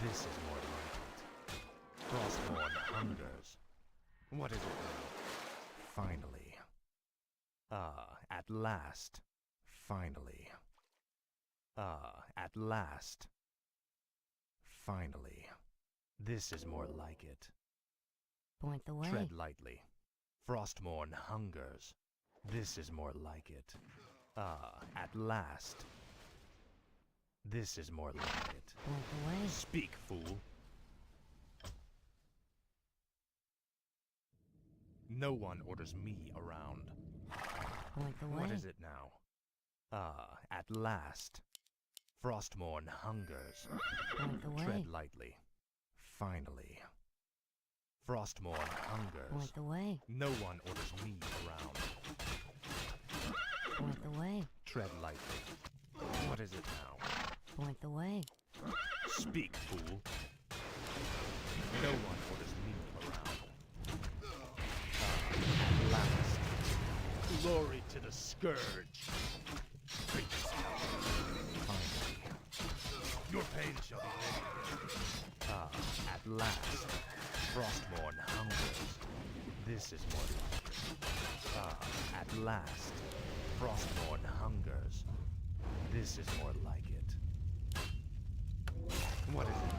This is more like it. Frostborn hungers. What is it now? Finally. At last. Finally. At last. Finally. This is more like it. Point the way. Tread lightly. Frostborn hungers. This is more like it. At last. This is more like it. Point the way. Speak, fool. No one orders me around. Point the way. What is it now? At last. Frostborn hungers. Point the way. Tread lightly. Finally. Frostborn hungers. Point the way. No one orders me around. Point the way. Tread lightly. What is it now? Point the way. Speak, fool. No one orders me around. At last. Glory to the Scourge. Finally. Your pain shall be legendary. At last. Frostborn hungers. This is more like it. At last. Frostborn hungers. This is more like it. What is it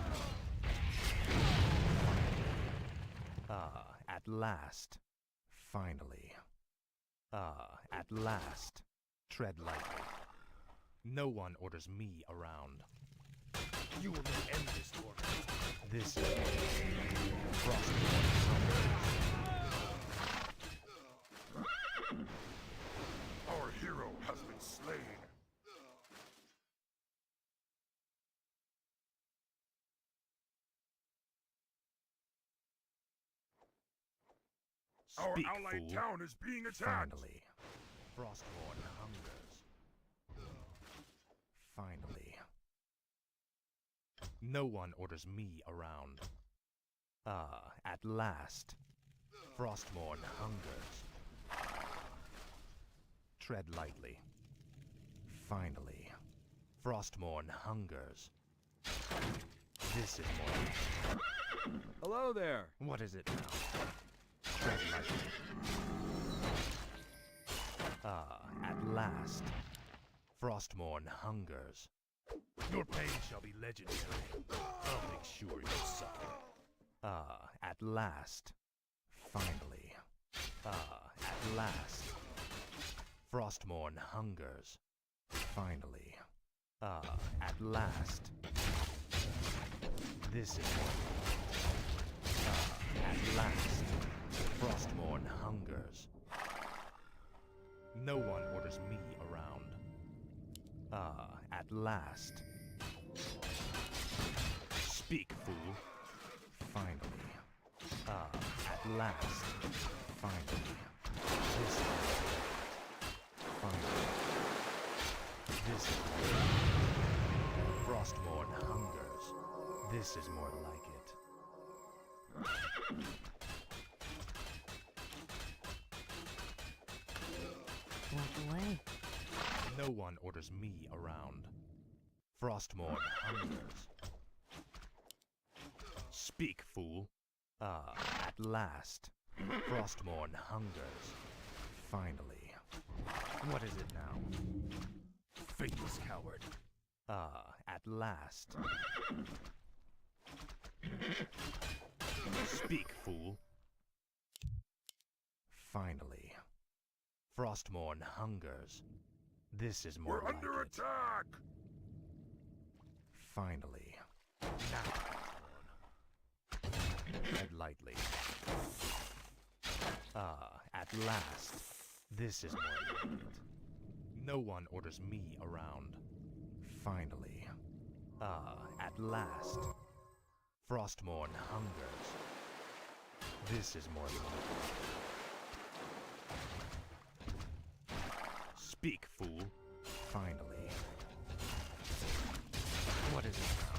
now? At last. Finally. At last. Tread lightly. No one orders me around. You will not end this torment. This is Frostborn hungers. Our hero has been slain. Our Speak, allied fool. town is being attacked. Finally. Frostborn hungers. Finally. No one orders me around. At last. Frostborn hungers. Tread lightly. Finally. Frostborn hungers. This is more. Hello there. What is it now? Tread lightly. At last. Frostborn hungers. Your pain shall be legendary. I'll make sure you suffer. At last. Finally. At last. Frostborn hungers. Finally. At last. This is more. At last. Frostborn hungers. No one orders me around. At last. Speak, fool. Finally. At last. Finally. This is finally. This is Frostborn hungers. This is more like it. Point the way. No one orders me around. Frostborn hungers. Speak, fool. At last. Frostborn hungers. Finally. What is it now? Faithless coward. At last. Speak, fool. Finally. Frostborn hungers. This is more We're like under it. attack. Finally. Now. Tread lightly. At last. This is more like it. No one orders me around. Finally. At last. Frostborn hungers. This is more like it. Speak, fool. Finally. What is it now?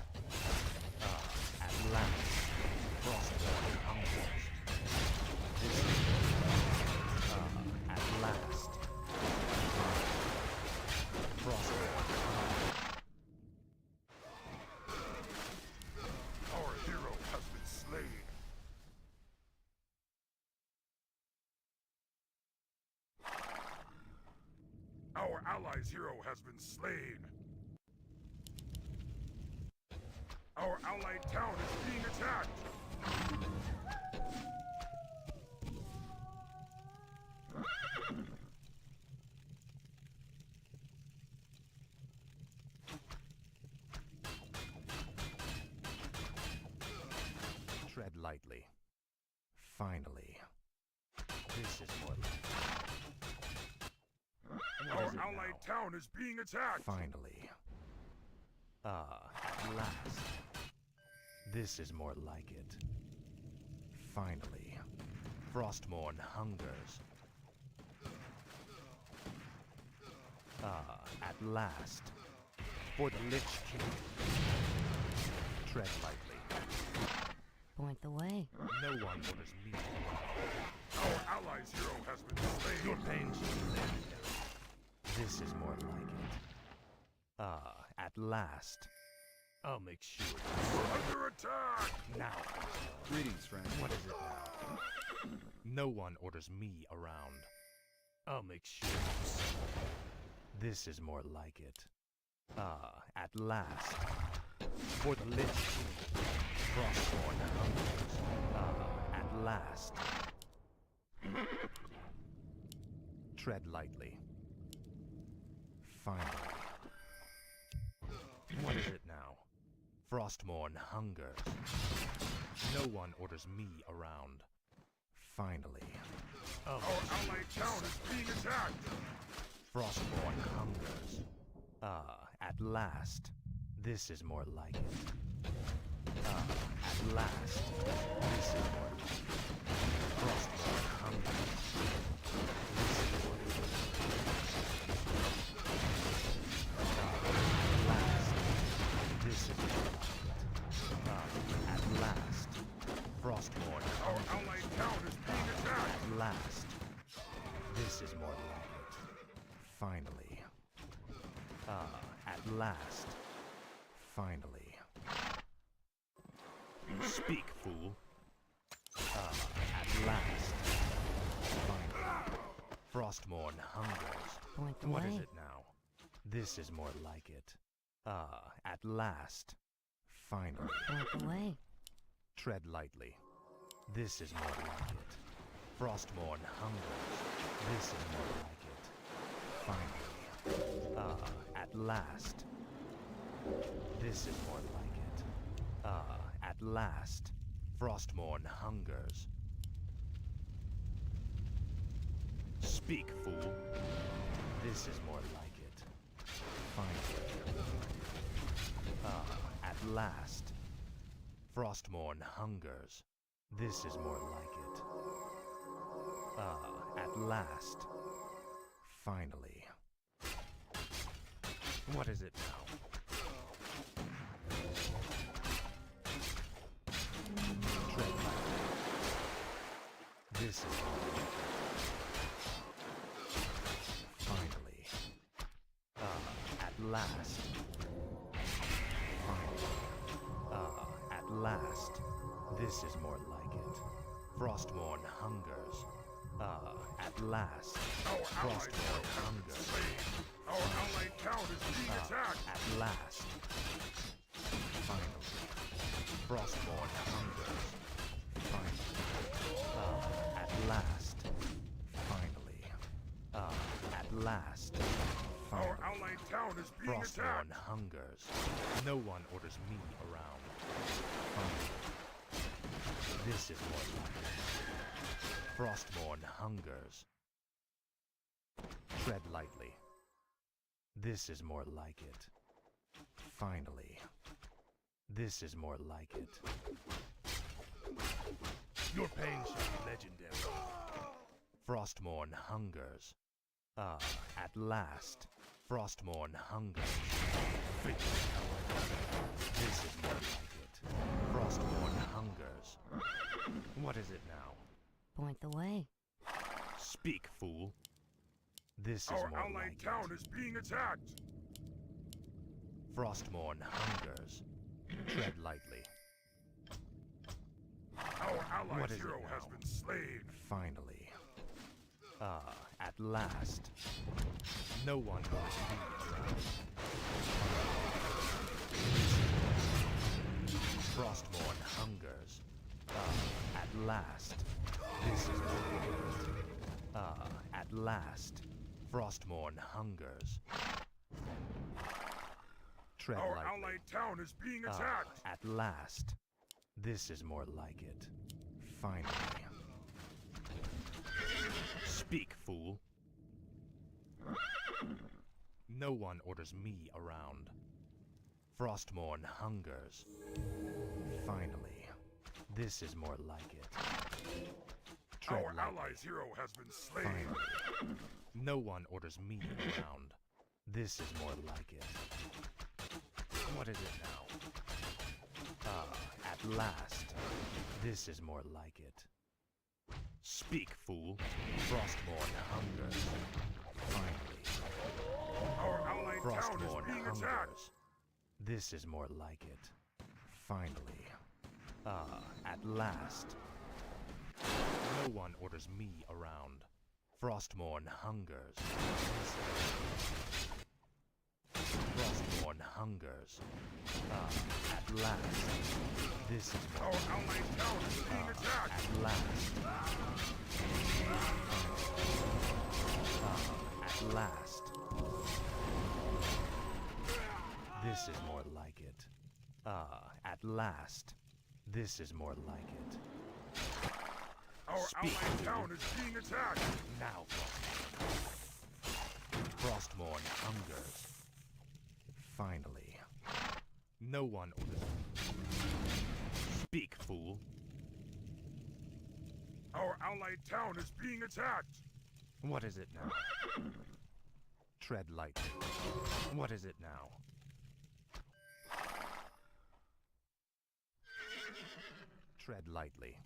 At last. Frostborn hungers. This is at last. Frostborn hungers. ally's hero has been slain. Our allied town is being attacked. Tread lightly. Finally. This is more like Our allied town is being attacked. Finally. At last. This is more like it. Finally. Frostmourne hungers. At last. For the Lich King. Tread lightly. Point the way. No one orders me. Our ally's hero has been slain. Your pain shall be legendary. This is more like it. At last. I'll make sure. We're under attack. Now. Greetings, friend. What is it now? No one orders me around. I'll make sure. This is more like it. At last. For the Lich King. Frostmourne hungers. At last. Tread lightly. Finally. What is it now? Frostmourne hungers. No one orders me around. Finally. Our allied town is being attacked. Frostmourne hungers. At last. This is more like it. At last. This is more like it. Frostmourne hungers. This is more like it. At last. This is more like it. At last. Frostmourne Our hungers. allied town is being attacked. At last. This is more like it. Finally. At last. Finally. Speak, fool. At last. Finally. Frostmourne hungers. Point the What way. is it now? This is more like it. At last. Finally. Point the way. Tread lightly. This is more like it. Frostmourne hungers. This is more like it. Finally. At last. This is more like it. At last. Frostmourne hungers. Speak, fool. This is more like it. Finally. At last. Frostmourne hungers. This is more like it. At last. Finally. What is it now? Tread lightly. This is more like it. Finally. At last. Finally. At last. This is more like it. Frostmourne hungers. At last. Our allied Frostmourne town has been hungers. slain. Our allied town is being attacked. At last. Finally. Frostmourne hungers. Finally. At last. Finally. At last. Our Finally. allied town is being Frostmourne attacked. hungers. No one orders me around. Finally. This is more like it. Frostmourne hungers. Tread lightly. This is more like it. Finally. This is more like it. Your pain shall be legendary. Frostmourne hungers. At last. Frostmourne hungers. This is more like it. Frostmourne hungers. What is it now? Point the way. Speak, fool. This is Our more allied like town it. is being attacked. Frostmourne hungers. Tread lightly. Our What allied is it hero has now? been slain. Finally. At last. No one orders me around. Frostmourne hungers. At last. This is more. At last. Frostmourne hungers. Tread Our lightly. allied town is being attacked. At last. This is more like it. Finally. Speak, fool. No one orders me around. Frostmourne hungers. Finally. This is more like it. Tread Our lightly. allies' hero has been slain. Finally. No one orders me around. This is more like it. What is it now? At last. This is more like it. Speak, fool. Frostmourne hungers. Finally. Our allied town is Frostmourne being attacked. hungers. This is more like it. Finally. At last. No one orders me around. Frostmourne hungers. Frostmourne hungers. At last. This is more. Our allied town is being attacked. At last. At last. This is more like it. At last. This is more like it. Our Speak, allied fool. town is being attacked. Now, Frostmourne hungers. Finally. No one orders. Speak, fool. Our allied town is being attacked. What is it now? Tread lightly. What is it now? Tread lightly.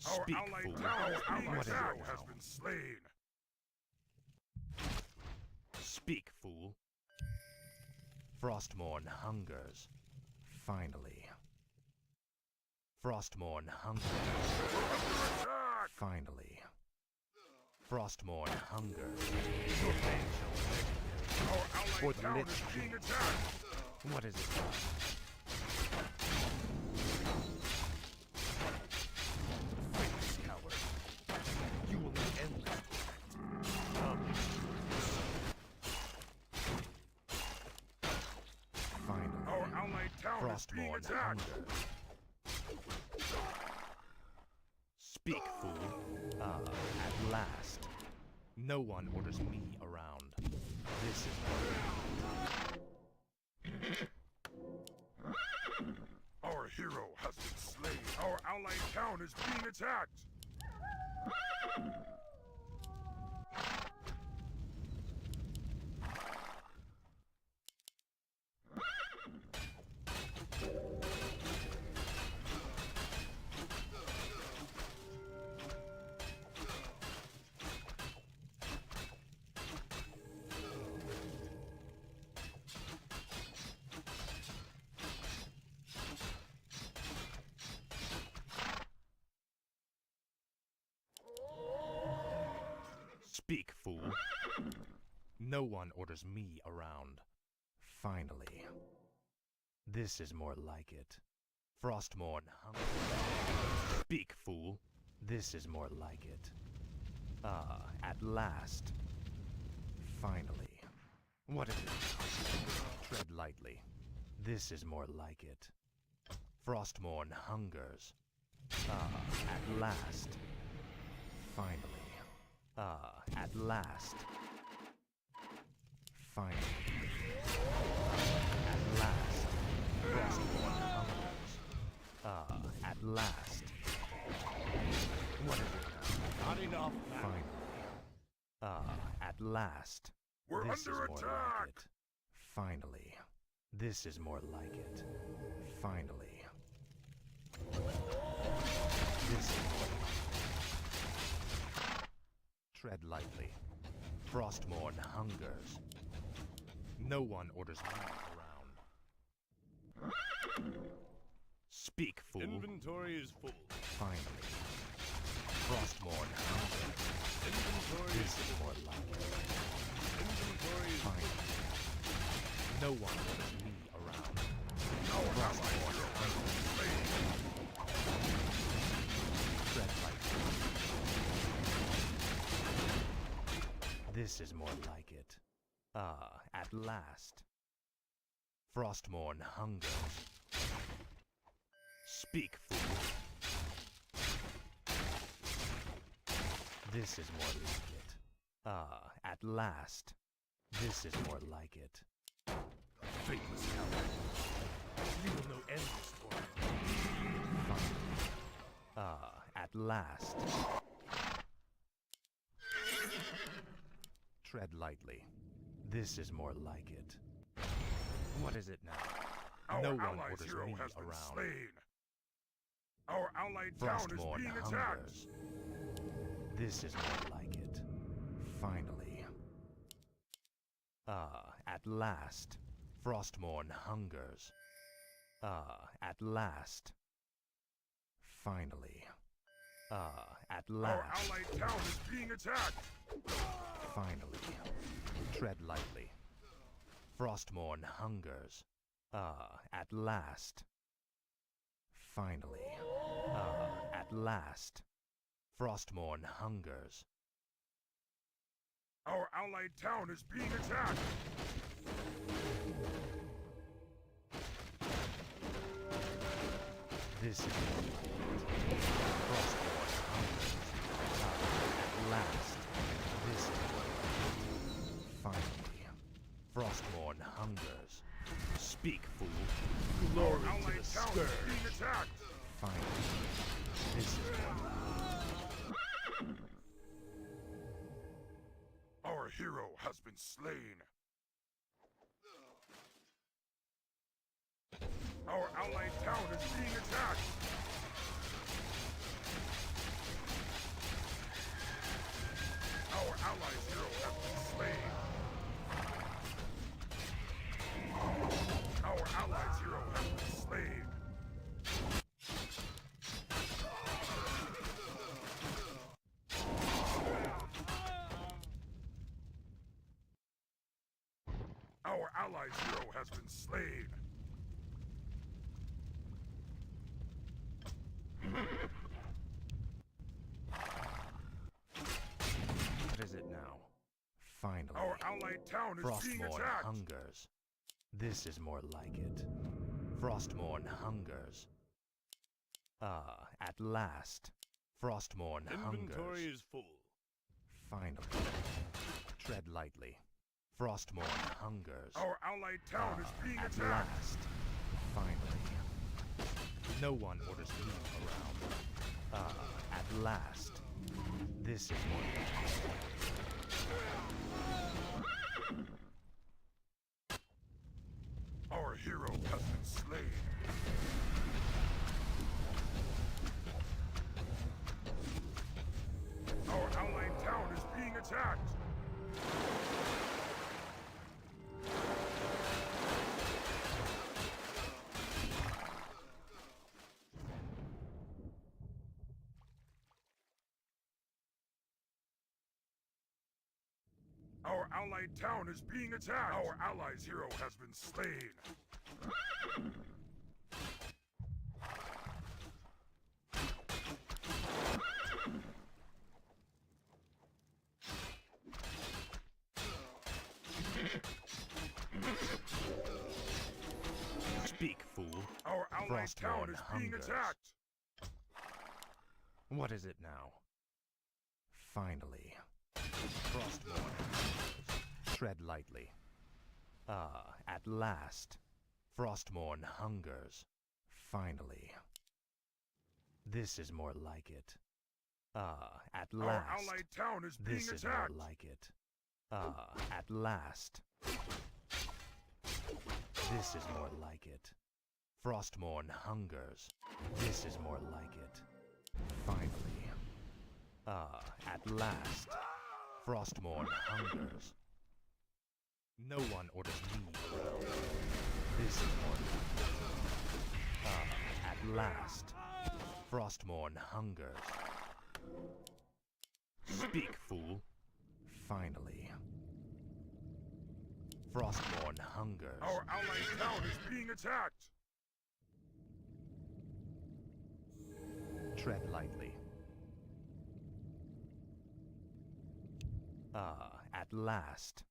Our Speak, allied fool. town is being What is it attacked has now? been slain. Speak, fool. Frostmourne hungers. Finally. Frostmourne hungers. Attack! Finally. Frostmourne hungers. Our allied For the town Lich is being King. attacked. What is it now? Face, coward. You will be endless. Finally. Our allied town is being Frostmourne attacked. hungers. Speak, fool. At last. No one orders me around. This is Our hero has been slain. Our allied town is being attacked. Speak, fool. No one orders me around. Finally. This is more like it. Frostmourne hungers. Speak, fool. This is more like it. At last. Finally. What is it? Tread lightly. This is more like it. Frostmourne hungers. At last. Finally. At last. Finally. At last. Frostmourne hungers. At last. What is it now? Not enough. Finally. At last. We're This is under more attack. like it. Finally. This is more like it. Finally. This is more like it. Tread lightly. Frostmourne hungers. No one orders me around. Speak, fool. Inventory is full. Finally. Frostmourne hungers. Inventory This is is more like it. Inventory is Finally. No one orders me around. Our ally Frostmourne hero has hungers. been slain. Tread lightly. This is more like it. Ah, at last. Frostmourne hungers. Speak, fool. This is more like it. Ah, at last. This is more like it. Faithless coward. You will know endless toil. Finally. Ah, at last. Tread lightly. This is more like it. What is it now? Our No one allies' orders hero me has been around. slain. Our allied town is Frostmourne being attacked. hungers. This is more like it. Finally. Ah, at last. Frostmourne hungers. Ah, at last. Finally. Ah, at Our last. allied town is being attacked. Finally. Tread lightly. Frostmourne hungers. Ah, at last. Finally. Ah, at last. Frostmourne hungers. Our allied town is being attacked. This is Frostmourne hungers. Ah, at last. This is finally. Frostmourne hungers. Speak, fool. Our Glory to allied the town is scourge. being attacked. Finally. This is Our hero has been slain. Our allied town is being attacked. Our allies' hero has been slain. Our allies' hero has been slain. Our allies' hero has been slain. What is it now? Finally. Our allied town is being Frostmourne attacked. hungers. This is more like it. Frostmourne hungers. Ah, at last. Frostmourne hungers. is full. Finally. Tread lightly. Frostmourne hungers. Our allied town is being at attacked. last. Finally. No one orders me around. Ah, at last. This is more like it. Our hero has been slain. Our allied town is being attacked. Our allied town is being attacked. Our allies' hero has been slain. Speak, fool. Our allied town Frostmourne is being hungers. attacked. What is it now? Finally. Frostmourne hungers. Tread lightly. Ah, at last. Frostmourne hungers. Finally. This is more like it. Ah, at Our last. allied town is being This is more attacked. like it. Ah, at last. This is more like it. Frostmourne hungers. This is more like it. Finally. Ah, at last. Frostmourne hungers. No one orders me around. This is more at last. Frostmourne hungers. Speak, fool. Finally. Frostmourne hungers. Our allied town is being attacked! Tread lightly. At last.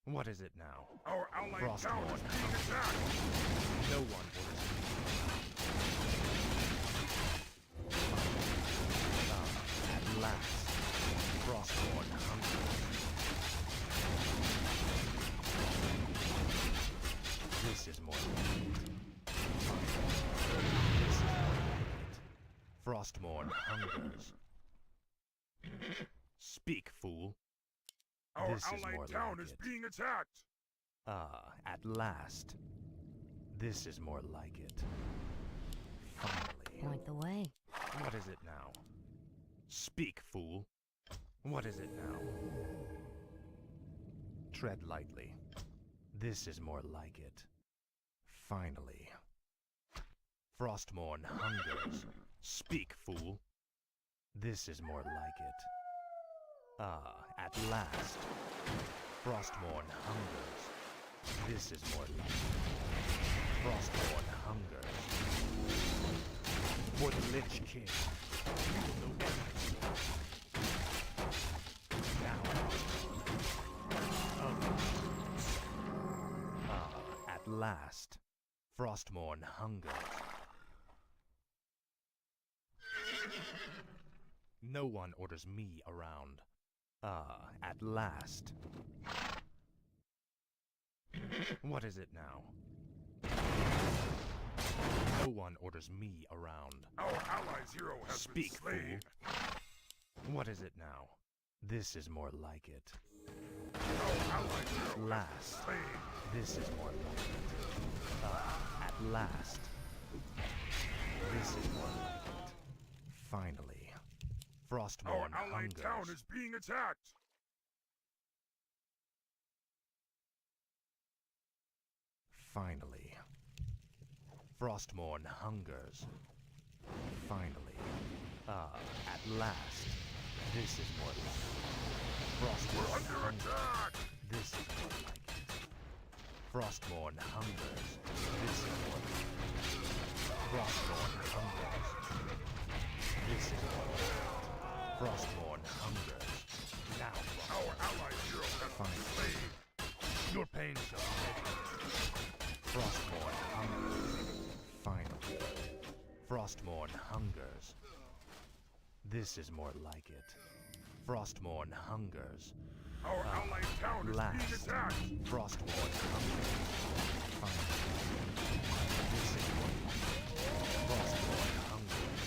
What is it now? Our allied town is Frostmourne being attacked! No one orders me. At last. Frostmourne hungers. This is more like it. This is more like it. Frostmourne hungers. Speak, fool. Our This is more allied town like is it. being attacked! At last. This is more like it. Finally. Point the way. What is it now? Speak, fool. What is it now? Tread lightly. This is more like it. Finally. Frostmourne hungers. Speak, fool. This is more like it. At last. Frostmourne hungers. This is more like it. Frostmourne hungers. For the Lich King. You will know everything. Now. At last. Frostmourne hungers. No one orders me around. At last. What is it now? No one orders me around. Our allies' hero has Speak, been slain! fool. What is it now? This is more like it. Our allies' hero has Last. been slain! This is more like it. At last. This is more like it. Finally. Our Frostmourne allied town hungers. is being attacked! Finally. Frostmourne hungers. Finally. At last. This is more like it. Frostmourne We're under hungers. attack! This is more like it. Frostmourne hungers. This is more like it. Frostmourne hungers. This is more like it. Frostmourne hungers. Now, Our allied hero has been Fine. slain! your pain shall be heavy. Frostmourne hungers. Finally. Frostmourne hungers. This is more like it. Frostmourne hungers. Our allied town is Last. being attacked! Frostmourne hungers. Finally. This is more like it. Frostmourne hungers.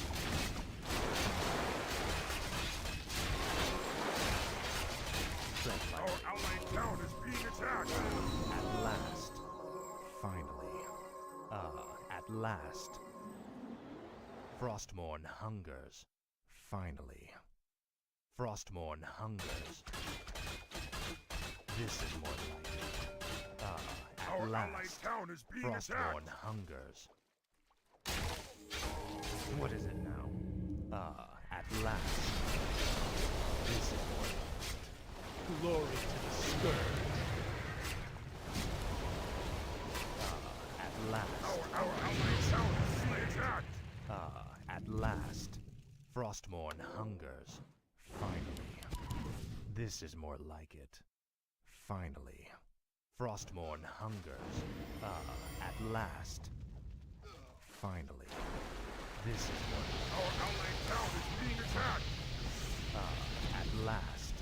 Tread Our lightly. allied town is being attacked! At last. Finally. At last. Frostmourne hungers. Finally. Frostmourne hungers. This is more like it. At Our allied last. town is being attacked! Frostmourne hungers. What is it now? At last. This is more like it. Glory to the Scourge. At last. Our allied town is being attacked! At last. Frostmourne hungers. Finally. This is more like it. Finally. Frostmourne hungers. At last. Finally. This is more like Our allied town is being attacked! At last.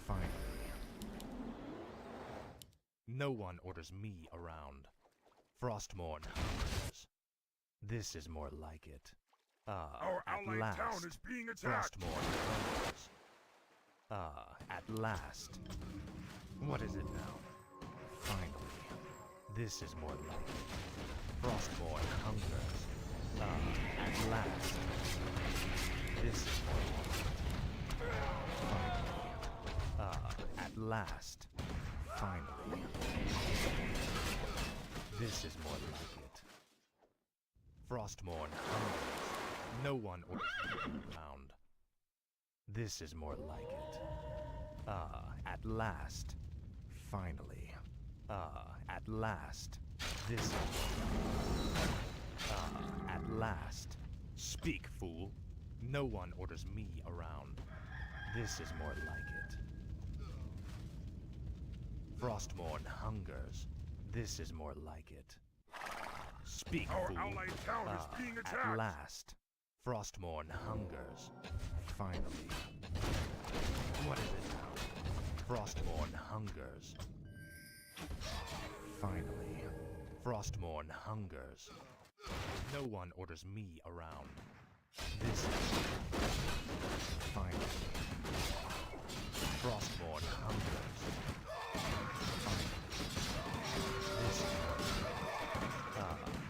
Finally. No one orders me around. Frostmourne hungers. This is more like it. Our at allied last. town is being attacked! Frostmourne hungers. At last. What is it now? Finally. This is more like it. Frostmourne hungers. At last. This is more like it. Finally. last. Finally. This is more like it. Frostmourne hungers. No one orders me around. This is more like it. At last. Finally. At last. This is at last. Speak, fool. No one orders me around. This is more like it. Frostmourne hungers. This is more like it. Speak, Our fool. allied town is being At attacked. last. Frostmourne hungers. Finally. What is it now? Frostmourne hungers. Finally. Frostmourne hungers. No one orders me around. This is finally. Frostmourne hungers. Finally. This is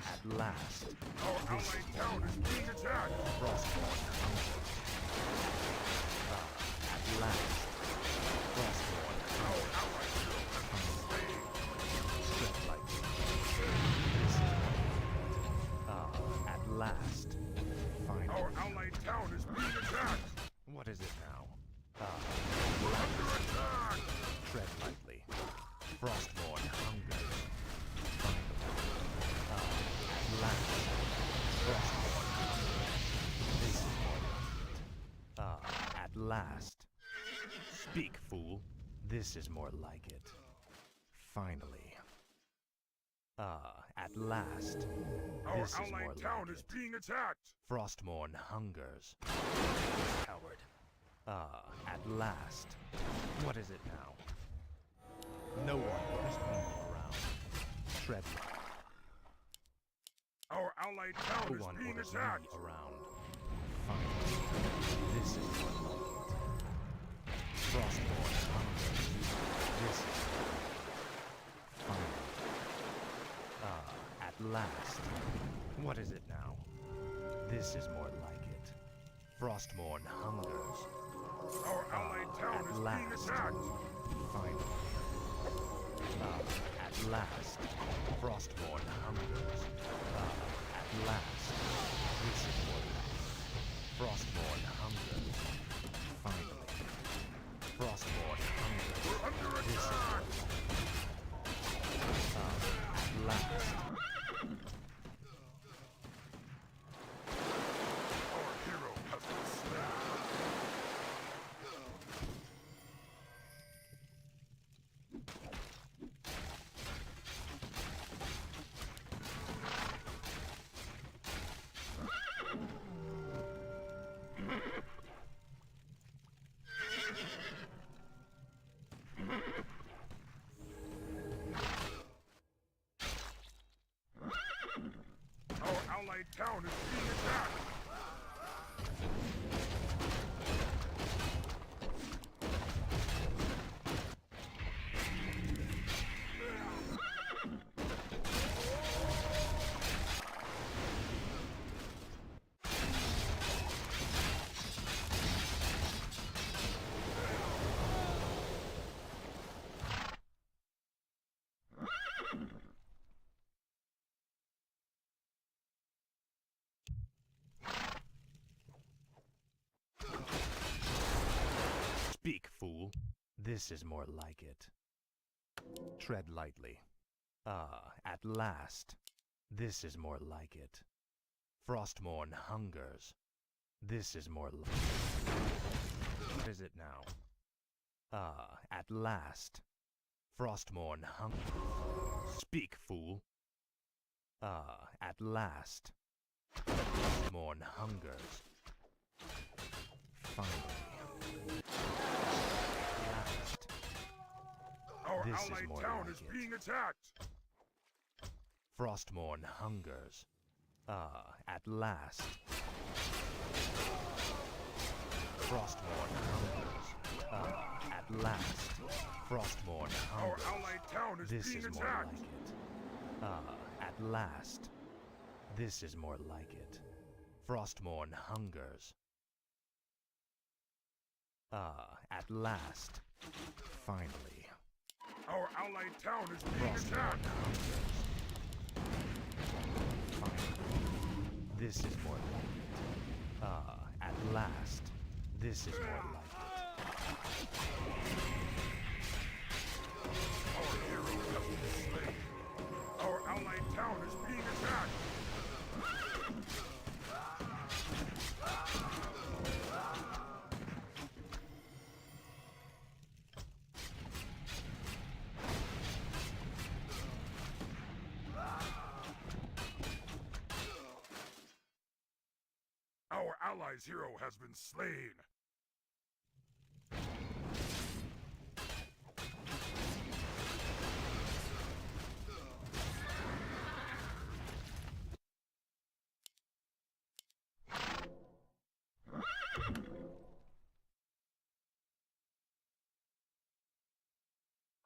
at last. Our This allied is town is being attacked. Frostmourne hungers. At last. Frostmourne Our allied hero has been slain. tread lightly. This is at last. Finally. Our allied town is being attacked. What is it now? We're under attack. Tread lightly. Frostmourne hungers. Finally. At last. Frostmourne hungers. This is more like it. At last. Speak, fool. This is more like it. Finally. At last. Our This is more allied town like is it. being attacked. Frostmourne hungers. Coward. At last. What is it now? No one orders me around. Tread lightly. Our allied town No is one being orders attacked. me around. Finally. This is more like it. Frostmourne hungers. This is finally. At last. What is it now? This is more like it. Frostmourne hungers. Our allied town at is being last. attacked. Finally. At last. Frostmourne hungers. At last. This is more like it. Frostmourne hungers. Finally. Frostmourne hungers. We're under This is more attack. like it. At last. Our hero has been slain. Our allied town is being attacked. Speak, fool. This is more like it. Tread lightly. At last. This is more like it. Frostmourne hungers. This is more like it. What is it now? At last. Frostmourne hungers. Speak, fool. At last. Frostmourne hungers. Finally. Last. Our This is allied more town like is it. being attacked. Frostmourne hungers. At last. Frostmourne hungers. At last. Frostmourne Our hungers. allied town is This being is more attacked. like it. At last. This is more like it. Frostmourne hungers. At last. Finally. Our allied town is being Frostborn attacked. hungers. Finally. This is more like it. At last. This is more like it. Our hero has been slain. Our allied town is being attacked. Our allies' hero has been slain.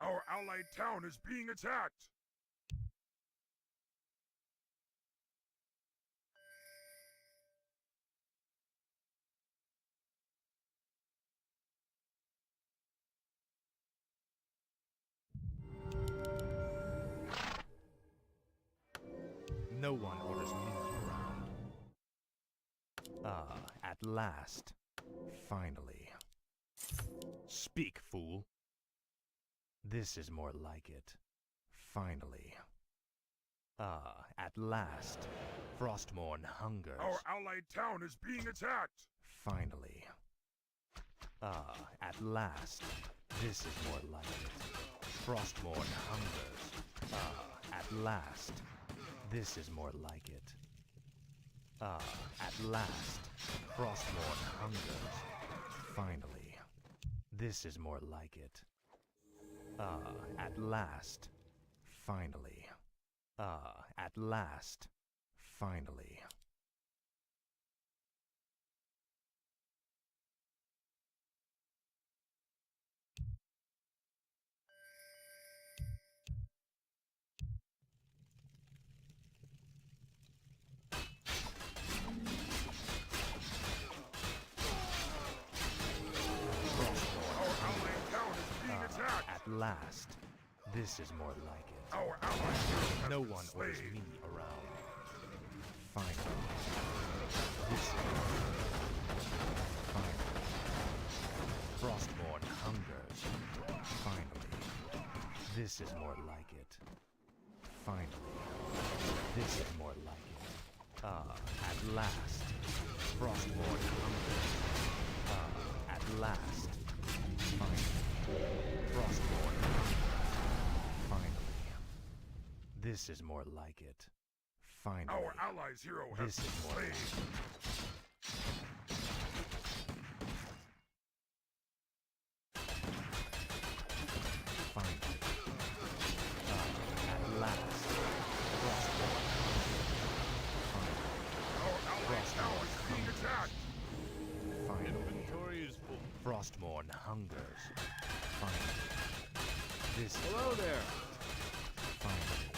Our allied town is being attacked. No one orders me around. At last. Finally. Speak, fool. This is more like it. Finally. At last. Frostmourne hungers. Our allied town is being attacked. Finally. At last. This is more like it. Frostmourne hungers. At last. This is more like it. At last. Frostmourne hungers. Finally. This is more like it. At last. Finally. At last. Finally. At last. This is more like it. Our allied hero has No been one slain. orders me around. Finally. This is finally. Frostborn hungers. Finally. This is more like it. Finally. This is more like it. At last. Frostborn hungers. At last. Finally. Frostborn hungers. Finally. This is more like it. Finally. Our allies' hero has This been is more slain. like it. Finally. At last. Frostborn. Finally. Our allied town is being attacked. Finally. Inventory is full. Frostmourne hungers. Finally. This is Hello there. finally.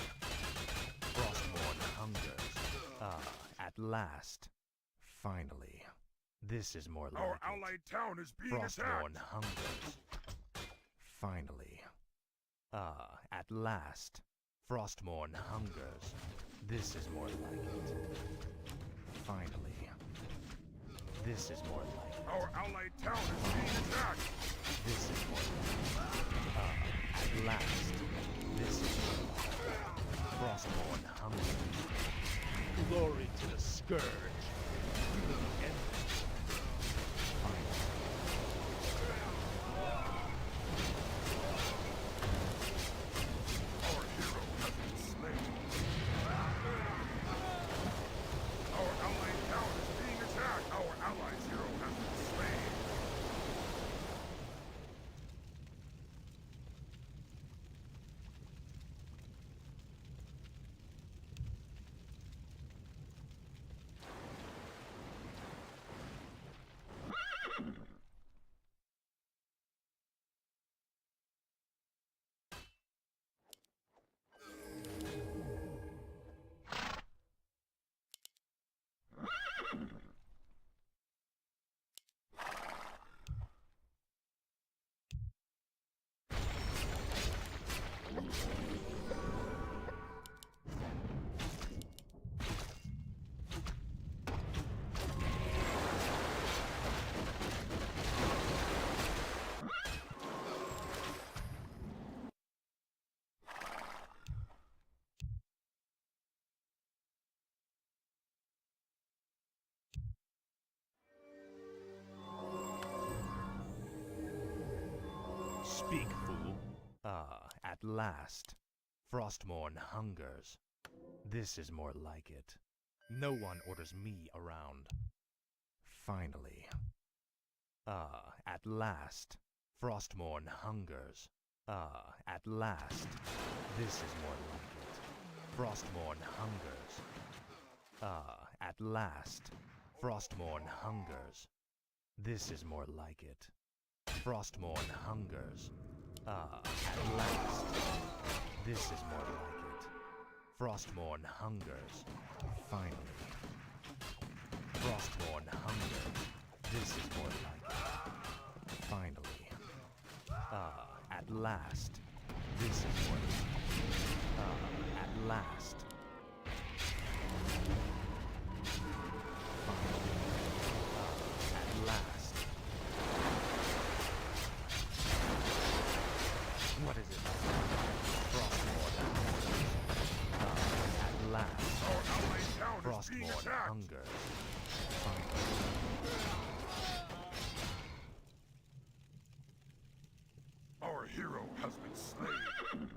Frostmourne hungers. At last. Finally. This is more like Our it. allied town is being Frostmourne attacked. hungers. Finally. At last. Frostmourne hungers. This is more like it. Finally. This is more like it. Our allied town is being attacked. This is more like it. At last. This is more like it. Frostmourne hungers. Glory to the scourge. To the end. Finally. Our hero has been slain. Our allied town is being attacked. Our allies' hero has been slain. Speak, fool. At last. Frostmourne hungers. This is more like it. No one orders me around. Finally. At last. Frostmourne hungers. At last. This is more like it. Frostmourne hungers. At last. Frostmourne hungers. This is more like it. Frostmourne hungers. At last. This is more like it. Frostmourne hungers. Finally. Frostmourne hungers. This is more like it. Finally. At last. This is more like it. At last. Finally. At last. What is it? Frostmourne hungers. At last. Our allied town is being Frostmourne attacked. hungers. Finally. Our hero has been slain.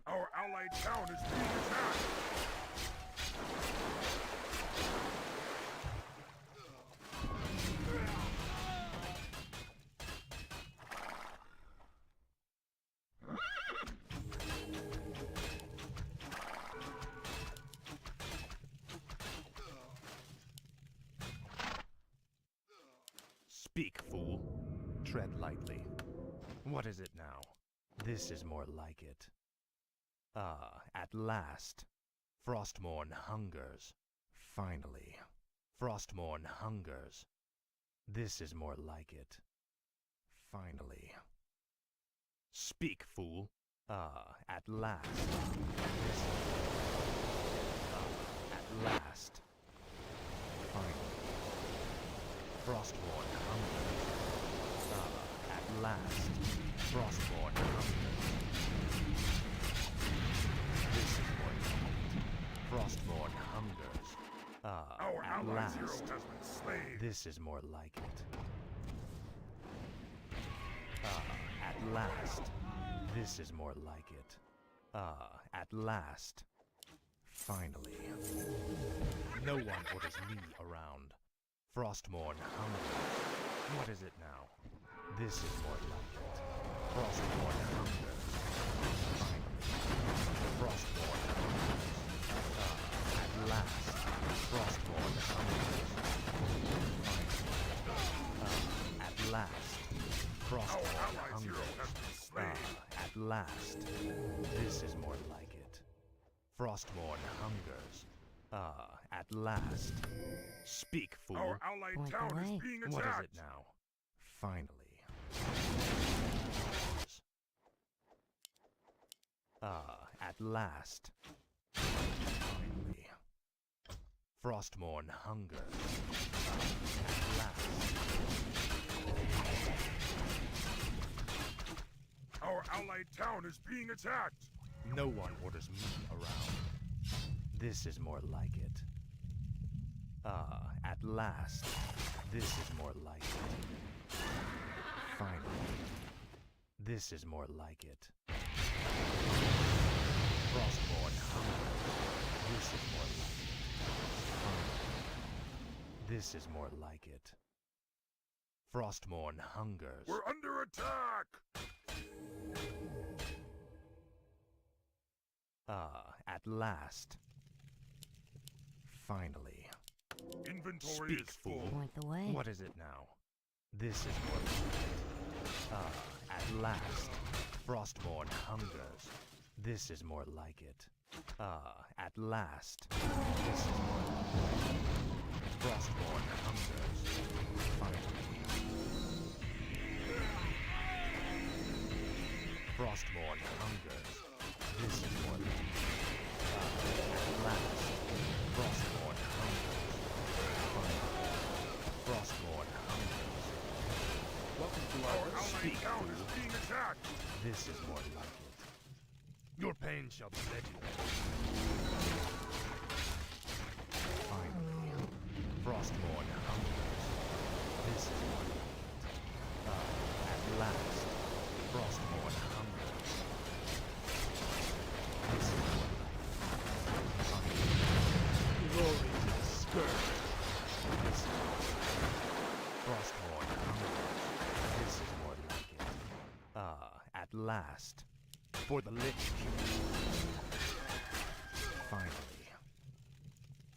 Our allied town is being attacked. Speak, fool. Tread lightly. What is it now? This is more like it. At last. Frostmourne hungers. Finally. Frostmourne hungers. This is more like it. Finally. Speak, fool. At last. At last. Finally. Frostmourne hungers. At last. Frostmourne hungers. This is more like it. Frostmourne hungers. Our At allied hero last. has been slain. This is more like it. At last. This is more like it. At last. Finally. No one orders me around. Frostmourne hungers. What is it now? This is more like it. Frostmourne hungers. Finally. Frostmourne hungers. At last. Frostmourne hungers. Finally. At last. Our Frostmourne allied hero hungers. has been slain. At last. This is more like it. Frostmourne hungers. At last. Speak, fool. Our allied Point town away. is being What attacked. is it now? Finally. At last. Finally. Frostmourne hungers. At last. Our allied town is being attacked. No one orders me around. This is more like it. At last. This is more like it. Finally. This is more like it. Frostmourne hungers. This is more like it. Finally. This is more like it. Frostmourne hungers. We're under attack. At last. Finally. Inventory Speak, is full. fool. Point the way. What is it now? This is more like it. At last. Frostmourne hungers. This is more like it. Ah, at last. This is more like it. Frostborn hungers. Finally. Frostborn hungers. This is more like it. Ah, at last. Frostborn hungers. Finally. Frostborn hungers. Welcome to Our our allied town is being attacked! This is more like it. Your pain shall be legendary. Finally. Frostborn hungers. This is more like it. Ah, at last. Frostborn hungers. This is more like it. Finally. Glory to the Scourge. This is more like it. Frostborn hungers. This is more like it. Ah, at last. For the Lich King. Finally.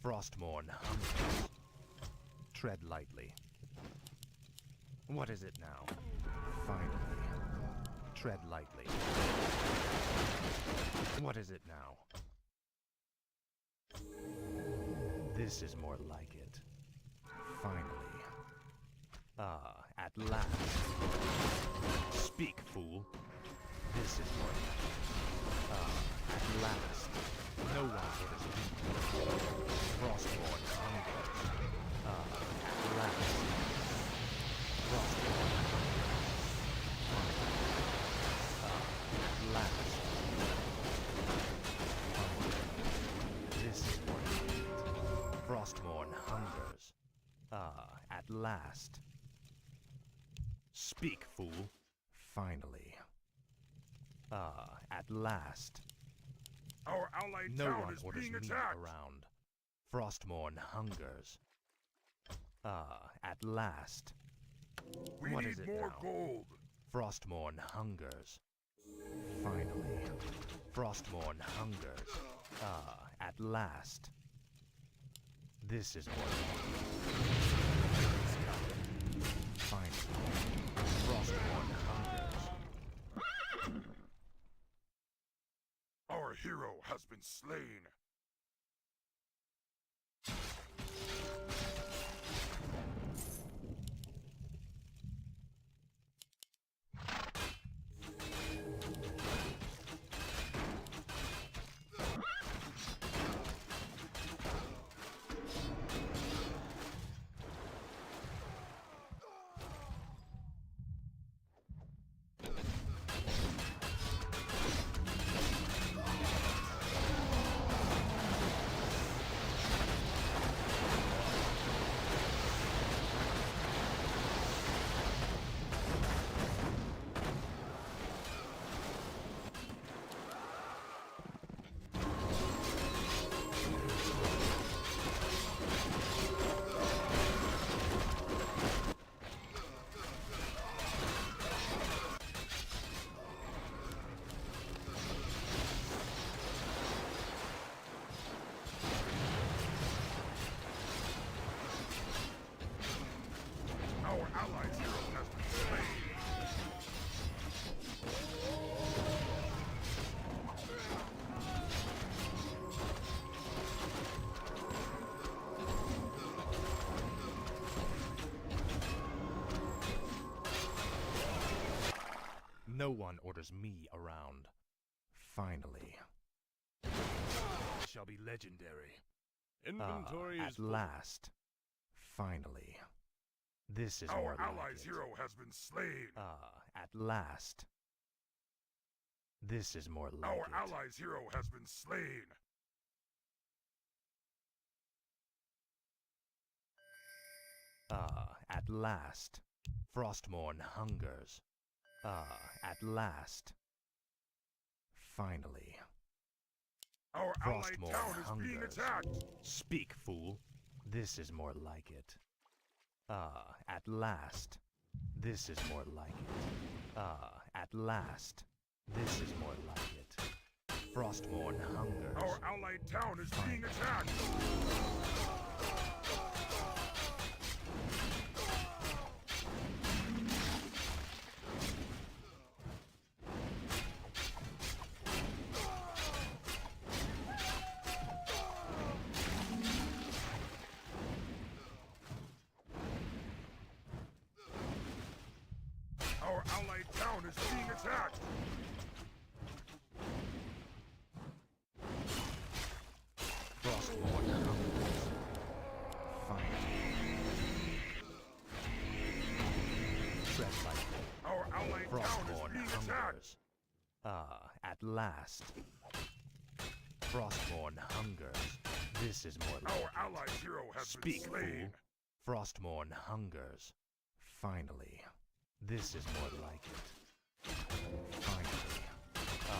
Frostborn hungers. Tread lightly. What is it now? Finally. Tread lightly. What is it now? This is more like it. Finally. Ah, at last. Speak, fool. This is more like it. Ah, at last. No one orders me. Frostborn hungers. Ah, at last. Frostborn hungers. Finally. Ah, at last. Finally. This is more like it. Frostborn hungers. Ah, at last. Speak, fool. Finally. Ah, at last. Our allied No town one is orders being me attacked! around. Frostborn hungers. Ah, at last. We What need is it more now? gold! Frostborn hungers. Finally. Frostborn hungers. Ah, at last. This is more like it. Finally. Frostborn hungers. Our hero has been slain! Our allied hero has been slain! No one orders me around. Finally. Shall be legendary. inventory Ah, is at full. last. Finally. This is Our more like allies' it. hero has been slain! Ah, at last. This is more like Our it. allies' hero has been slain! Ah, at last. Frostborn hungers. Ah, at last. Finally. Our allied Frostborn town is being hungers. attacked! Speak, fool. This is more like it. Ah, at last. This is more like it. Ah, at last. This is more like it. Frostborn hungers. Our allied town is being attacked! Our allied town is being attacked! Frostborn hungers. Finally. Tread lightly. Our allied town is Frostborn being attacked! hungers. At last. Frostborn hungers. This is more like Our it. allied hero has Speak, been slain! fool. Frostborn hungers. Finally. This is more like it. Finally.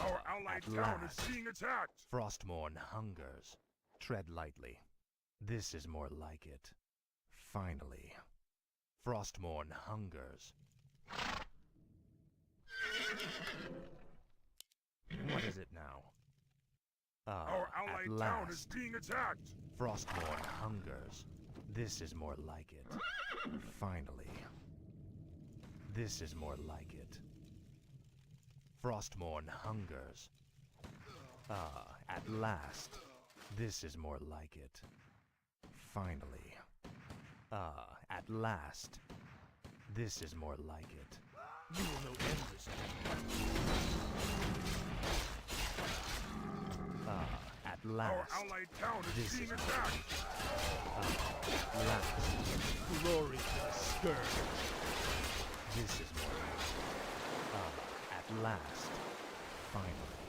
Our allied at town last. is being attacked! Frostborn hungers. Tread lightly. This is more like it. Finally. Frostborn hungers. What is it now? Our allied at town is last. being attacked! Frostborn hungers. This is more like it. Finally. This is more like it. Frostborn hungers. At last. This is more like it. Finally. At last. This is more like it. You will know endless. At Our last. allied town is This being is attacked! At last. Glory to the scourge. This is more like it. At last. Finally.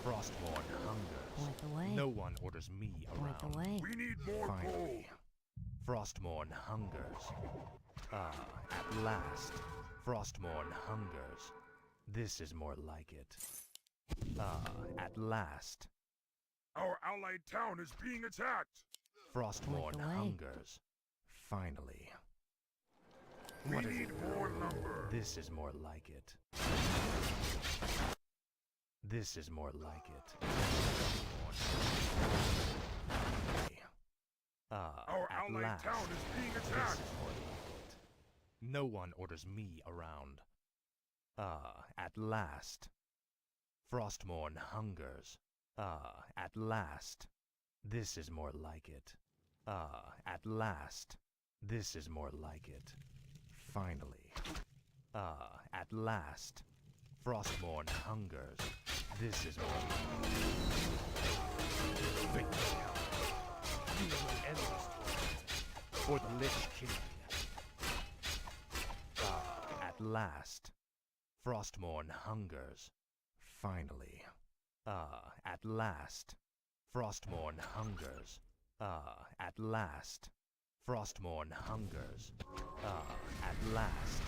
Frostborn hungers. Point the way. No one orders me Point the around. way. We need more coal! Finally. Frostborn hungers. At last. Frostborn hungers. This is more like it. At last. Our allied town is being attacked! Frostborn the way. hungers. Finally. We What is need it more now? lumber! This is more like it. This is more like it. Our at allied last. town is being This attacked! is more like it. No one orders me around. At last. Frostborn hungers. At last. This is more like it. At last. This is more like it. Finally. At last. Frostborn hungers. This is more like it. You will know endless. For the Lich King. At last. Frostborn hungers. Finally. At last. Frostborn hungers. At last. Frostborn hungers. At last.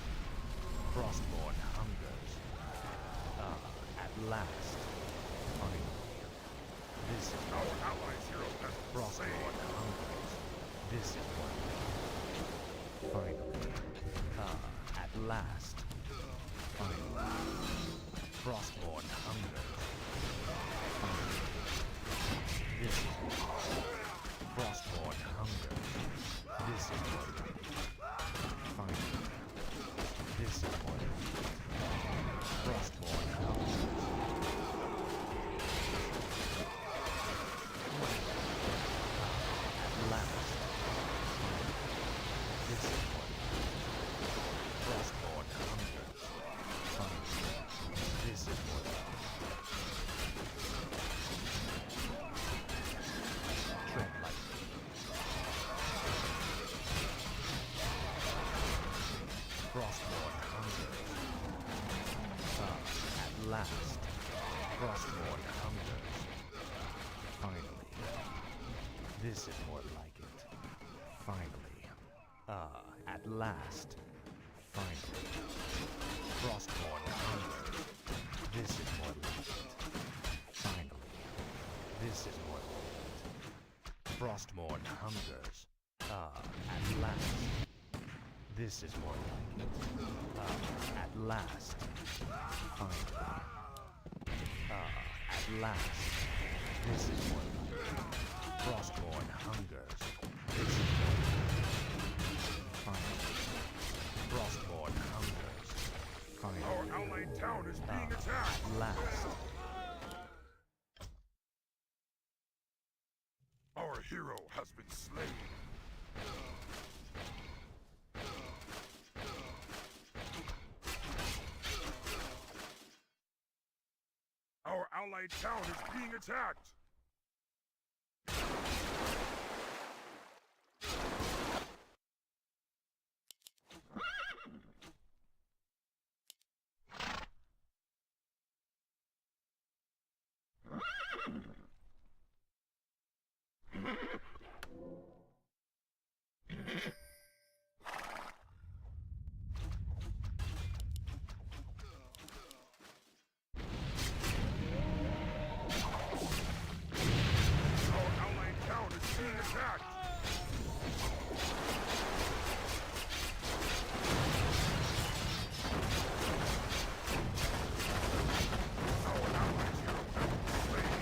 Frostborn hungers. At last. Finally. This is Our allies' hero has been slain! Frostborn hungers. This is what. Finally. At last. Finally. Frostborn hungers. Finally. This is what. Frostborn hungers. This is what. Finally. This is what. Frostborn hungers. At last. This is what. Frostborn hungers. Finally. This is what. Tread lightly. Frostborn hungers. At last. Frostborn hungers. Finally. This is more like it. Finally. At last. Finally. Frostborn hungers. This is more like it. Finally. This is more like it. Frostborn hungers. At last. This is more like it. At last. Finally. At last. This is more like it. Frostborn hungers. This is more like it. Finally. Frostborn hungers. Finally. Our allied town is being attacked! At last. Our hero has been slain! Our allied town is being attacked! Our allied town is being attacked! Our allied hero has been slain!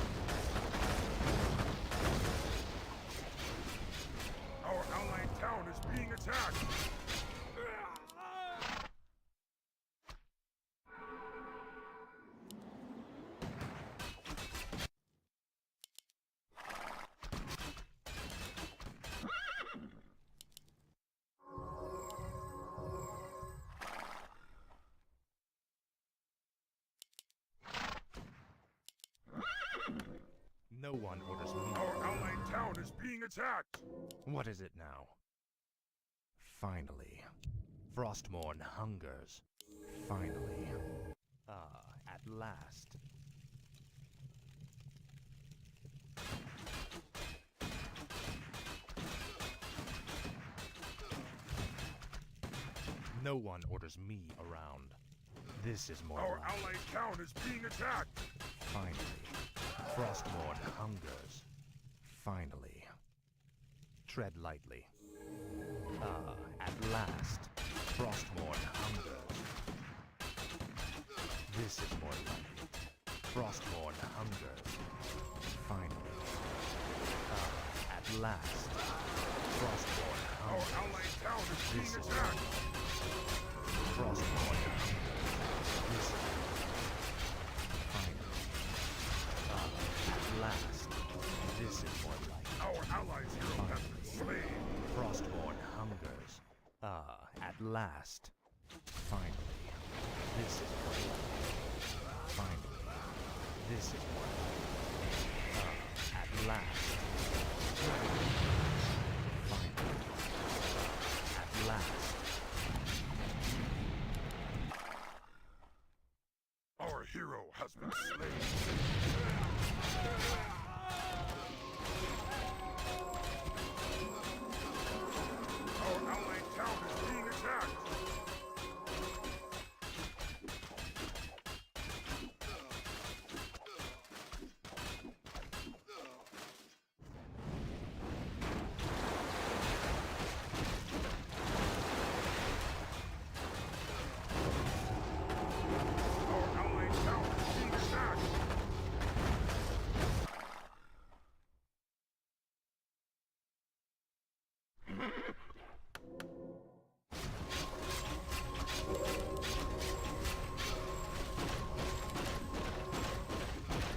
Our allied town is being attacked! No one orders me. Our allied town is being attacked! What is it now? Finally. Frostmourne hungers. Finally. Ah, at last. No one orders me around. This is more Our like allied town is being attacked! Finally. Frostmourne hungers. Finally. Tread lightly. Ah, at last. Frostmourne hungers. This is more like it. Frostmourne hungers. Finally. Ah, at last. Frostmourne Our hungers. allied town is This being is attacked! Frostmourne hungers. This is finally. Ah, at last. This is more like it. Our allies' hero has been slain! Frostmourne hungers. Ah, at last. Finally. This is more like it. Finally. This is more like it. Ah, at last. Finally. At last. Our hero has been slain! Our allied town is being attacked! Our allied town is being attacked!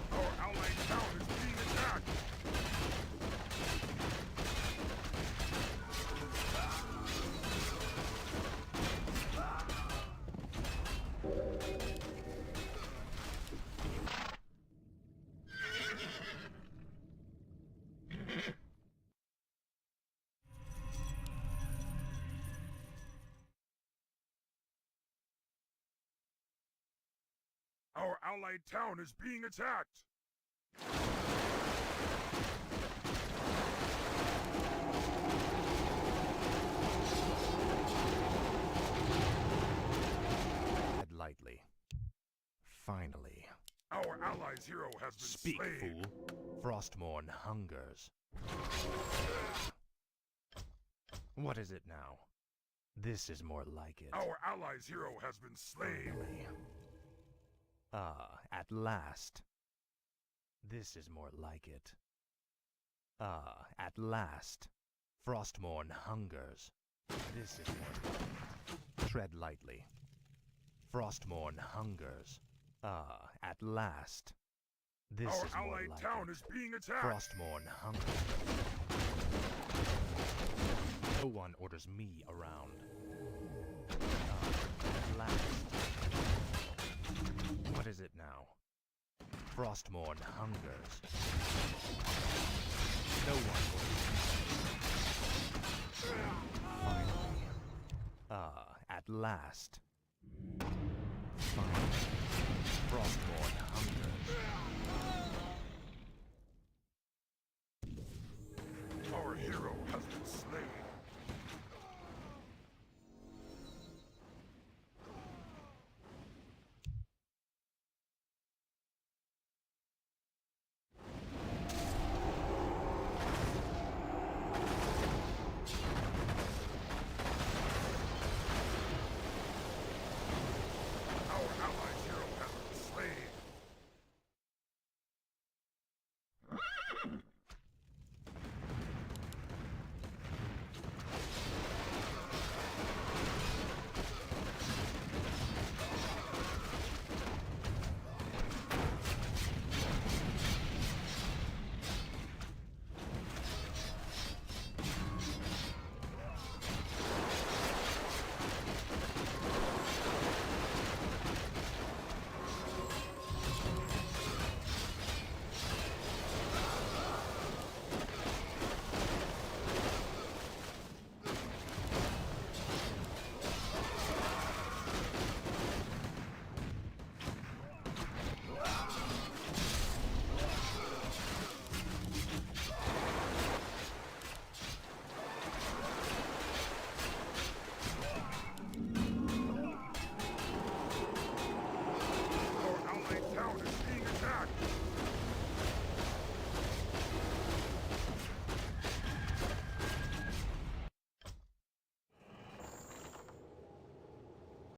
Our allied town is being attacked! Our allied town is being attacked! Tread lightly. Finally. Our allies' hero has been Speak, slain! fool. Frostmourne hungers. What is it now? This is more like it. Our allies' hero has been slain! Finally. Ah, at last. This is more like it. Ah, at last. Frostmourne hungers. This is more like it. Tread lightly. Frostmourne hungers. Ah, at last. This Our is more allied like town it. is being attacked! Frostmourne hungers. No one orders me around. Ah, at last. What is it now? Frostmourne hungers. No one will. Finally. At last. Finally. Frostmourne hungers.